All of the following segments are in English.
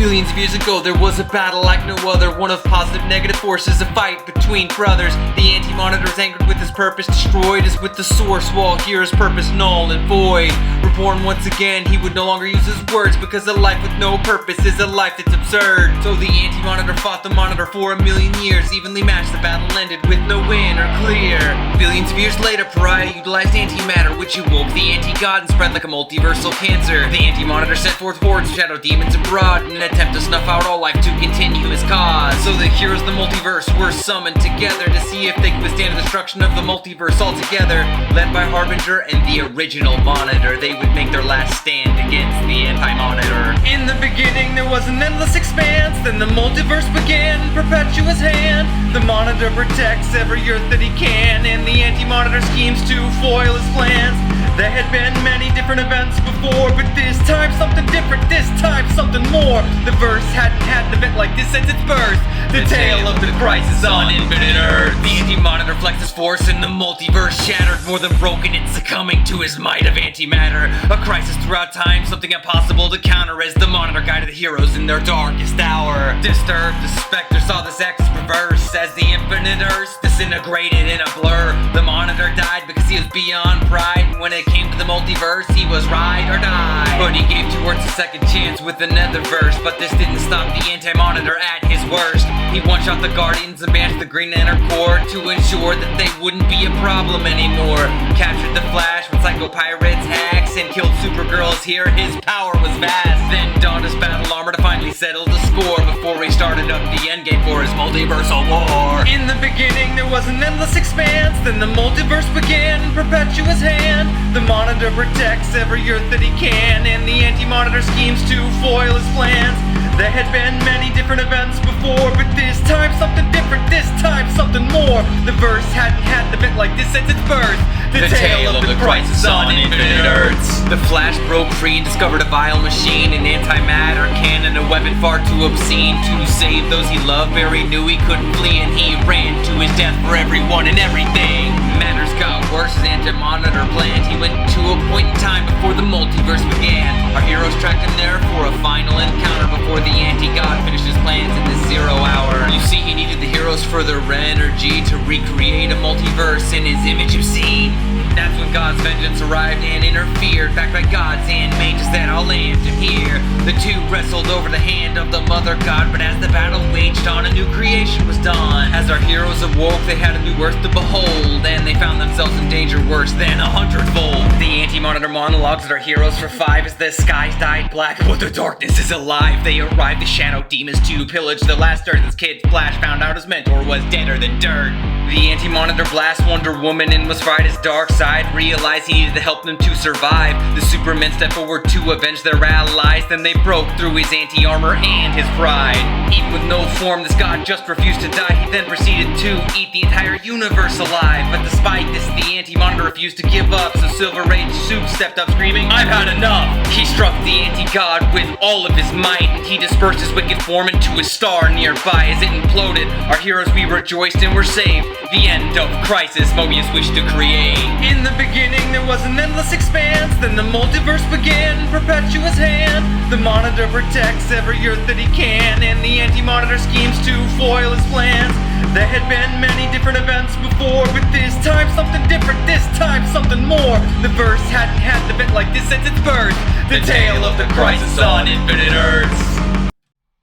Billions of years ago, there was a battle like no other, one of positive negative forces, a fight between brothers. The anti-monitor's angered with his purpose, destroyed as with the source wall. Here his purpose null and void. Reborn once again, he would no longer use his words, because a life with no purpose is a life that's absurd. So the anti-monitor fought the monitor for 1,000,000 years, evenly matched. The battle ended with no win or clear. Billions of years later, Pariah utilized antimatter, which awoke the anti-god and spread like a multiversal cancer. The anti-monitor sent forth hordes of shadow demons abroad in an attempt to snuff out all life to continue his cause. So the heroes of the multiverse were summoned together to see if they could withstand the destruction of the multiverse altogether. Led by Harbinger and the original monitor, they would make their last stand against the anti-monitor. In the beginning there was an endless expanse, then the multiverse began in Perpetua's hand. The monitor protects every earth that he can, and the anti-monitor schemes to foil his plans. There had been many different events before, but this time something different, this time something more. The verse hadn't had an event like this since its birth. The tale of the crisis on infinite Earth. The anti-monitor flexes force and the multiverse shattered. More than broken, it's succumbing to his might of antimatter. A crisis throughout time, something impossible to counter as the monitor guided the heroes in their darkest hour. Disturbed, the specter saw this axis reverse as the infinite Earth disintegrated in a blur. The monitor died because he was beyond pride. When it came to the multiverse, he was ride or die. But he gave two Earths a second chance with another verse. But this didn't stop the anti-monitor at his worst. He one-shot the Guardians and banished the Green Lantern Corps to ensure that they wouldn't be a problem anymore. Captured the Flash with Psycho Pirates hacks and killed Supergirls. Here his power was vast. Then donned his battle armor to finally settle the score before he started up the endgame for his multiversal war. In the beginning there was an endless expanse, then the multiverse began in Perpetua's hand. The monitor protects every earth that he can, and the anti-monitor schemes to foil his plans. There had been many different events before, but this time something different, this time something more. The verse hadn't had an event like this since its birth. The tale of the crisis on infinite Earths. The Flash broke free and discovered a vile machine, an antimatter cannon, a weapon far too obscene. To save those he loved, Barry knew he couldn't flee, and he ran to his death for everyone and everything. Matters got worse as anti-monitor planned. He went to a point in time before the multiverse began. Our heroes tracked him there for a final encounter before the anti-god finished his plans in this 0 hour. You see, he needed the heroes for their energy to recreate a multiverse in his image obscene. That's when God's vengeance arrived and interfered, backed by gods and mages that all land him here. The two wrestled over the hand of the mother god, but as the battle waged on, a new creation was done. As our heroes awoke, they had a new earth to behold, and they found themselves in danger worse than 100-fold. The anti-monitor monologues at our heroes for 5 as the skies dyed black, but the darkness is alive. They arrived, the shadow demons, to pillage the last earth as Kid Flash found out his mentor was deader than dirt. The anti-monitor blast Wonder Woman and was fried his dark side, realized he needed to help them to survive. The Supermen stepped forward to avenge their allies, then they broke through his anti-armor and his pride. Even with no form, this god just refused to die. He then proceeded to eat the entire universe alive. But despite this, the anti-monitor refused to give up, so Silver Age Soup stepped up screaming, "I've had enough!" He struck the anti-god with all of his might. He dispersed his wicked form into a star nearby. As it imploded, our heroes, we rejoiced and were saved. The end of crisis Mobius wished to create. In the beginning there was an endless expanse, then the multiverse began in Perpetua's hand. The monitor protects every earth that he can, and the anti-monitor schemes to foil his plans. There had been many different events before, but this time something different, this time something more. The verse hadn't had an event like this since its birth. The tale of the crisis on infinite Earths.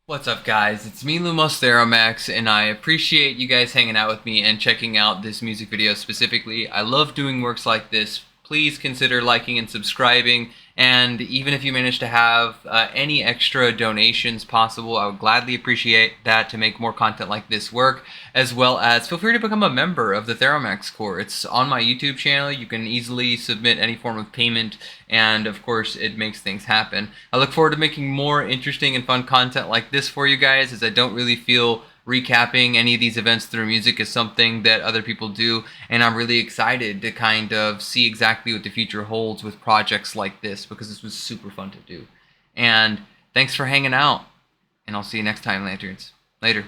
What's up, guys? It's me, Lumos Theromax, and I appreciate you guys hanging out with me and checking out this music video specifically. I love doing works like this. Please consider liking and subscribing, and even if you manage to have any extra donations possible, I would gladly appreciate that to make more content like this work, as well as feel free to become a member of the Theromax Corps. It's on my YouTube channel. You can easily submit any form of payment, and of course it makes things happen. I look forward to making more interesting and fun content like this for you guys, as I don't really feel recapping any of these events through music is something that other people do, and I'm really excited to kind of see exactly what the future holds with projects like this, because this was super fun to do. And thanks for hanging out, and I'll see you next time, Lanterns. Later.